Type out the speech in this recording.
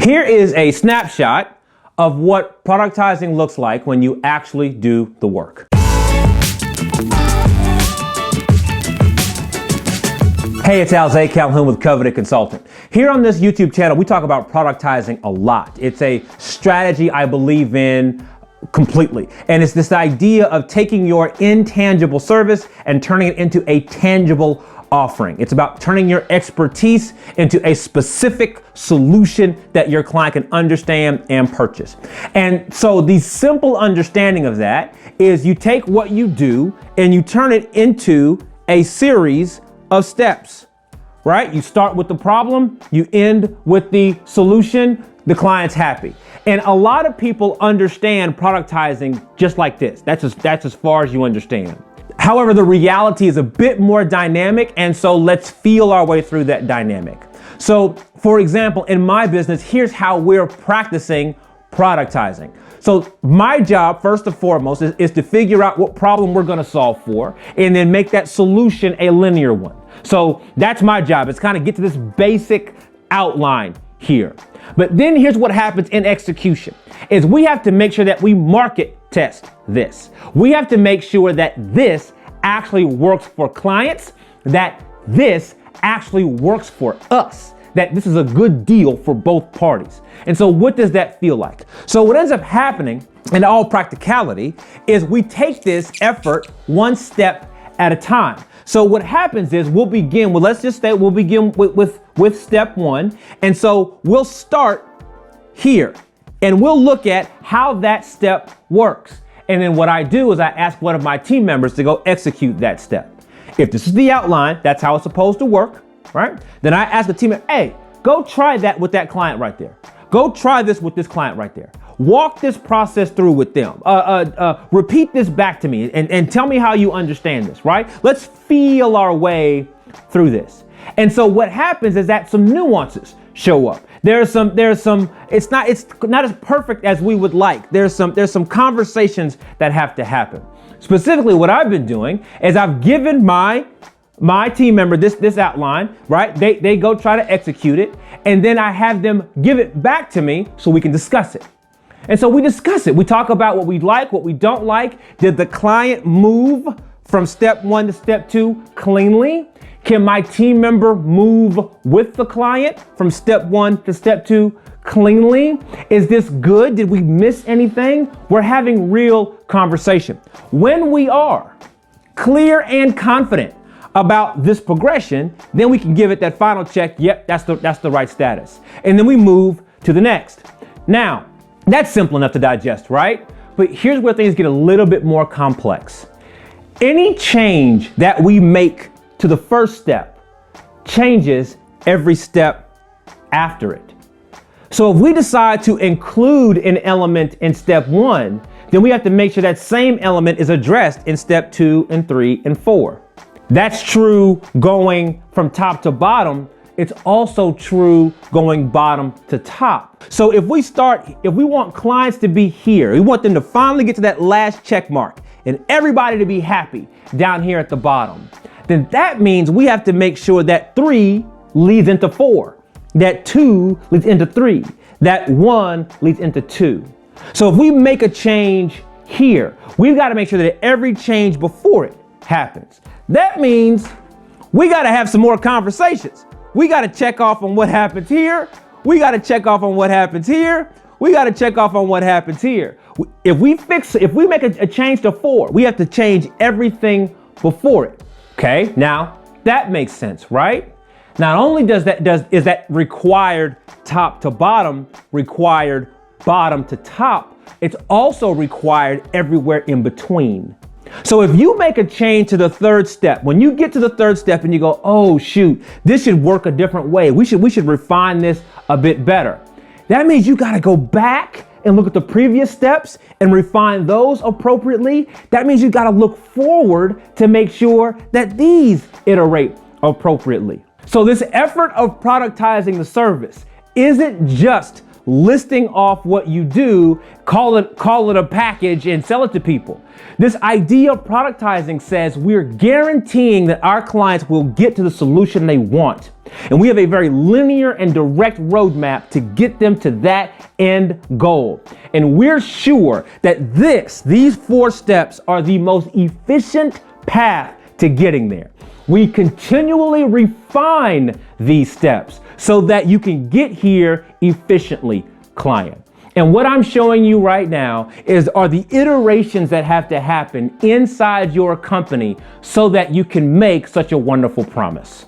Here is a snapshot of what productizing looks like when you actually do the work. Hey, it's Al Calhoun with Coveted Consultant. Here on this YouTube channel, we talk about productizing a lot. It's a strategy I believe in completely. And it's this idea of taking your intangible service and turning it into a tangible offering. It's about turning your expertise into a specific solution that your client can understand and purchase. And so the simple understanding of that is you take what you do and you turn it into a series of steps, right? You start with the problem, you end with the solution, the client's happy. And a lot of people understand productizing just like this. That's as far as you understand. However, the reality is a bit more dynamic, and so let's feel our way through that dynamic. So, for example, in my business, here's how we're practicing productizing. So my job, first and foremost, is to figure out what problem we're gonna solve for, and then make that solution a linear one. So that's my job. It's kind of get to this basic outline here. But then here's what happens in execution, is we have to make sure that we market test this. We have to make sure that this actually works for clients, that this actually works for us, that this is a good deal for both parties. And so what does that feel like? So what ends up happening in all practicality is we take this effort one step at a time. So what happens is we'll begin with step one. And so we'll start here and we'll look at how that step works. And then what I do is I ask one of my team members to go execute that step. If this is the outline, that's how it's supposed to work, right? Then I ask the team, hey, go try that with that client right there. Go try this with this client right there. Walk this process through with them. Repeat this back to me and tell me how you understand this, right? Let's feel our way through this. And so what happens is that some nuances show up. It's not as perfect as we would like. There's some conversations that have to happen. Specifically, what I've been doing is I've given my team member this outline, right? They go try to execute it, and then I have them give it back to me so we can discuss it. And so we discuss it. We talk about what we like, what we don't like. Did the client move from step one to step two cleanly? Can my team member move with the client from step one to step two cleanly? Is this good? Did we miss anything? We're having real conversation. When we are clear and confident about this progression, then we can give it that final check. Yep, that's the right status. And then we move to the next. Now, that's simple enough to digest, right? But here's where things get a little bit more complex. Any change that we make to the first step changes every step after it. So if we decide to include an element in step one, then we have to make sure that same element is addressed in step 2 and 3 and 4. That's true going from top to bottom. It's also true going bottom to top. So if we want clients to be here, we want them to finally get to that last check mark and everybody to be happy down here at the bottom, then that means we have to make sure that 3 leads into 4, that 2 leads into 3, that 1 leads into 2. So if we make a change here, we've got to make sure that every change before it happens. That means we got to have some more conversations. We got to check off on what happens here. We got to check off on what happens here. We got to check off on what happens here. If we make a change to 4, we have to change everything before it. Okay, now that makes sense, right? Not only is that required top to bottom, required bottom to top, it's also required everywhere in between. So if you make a change to the third step, when you get to the third step and you go, oh shoot, this should work a different way. We should refine this a bit better. That means you got to go back and look at the previous steps and refine those appropriately. That means you got to look forward to make sure that these iterate appropriately. So this effort of productizing the service isn't just listing off what you do, call it a package and sell it to people. This idea of productizing says we're guaranteeing that our clients will get to the solution they want. And we have a very linear and direct roadmap to get them to that end goal. And we're sure that these 4 steps are the most efficient path to getting there. We continually refine these steps so that you can get here efficiently, client. And what I'm showing you right now are the iterations that have to happen inside your company so that you can make such a wonderful promise.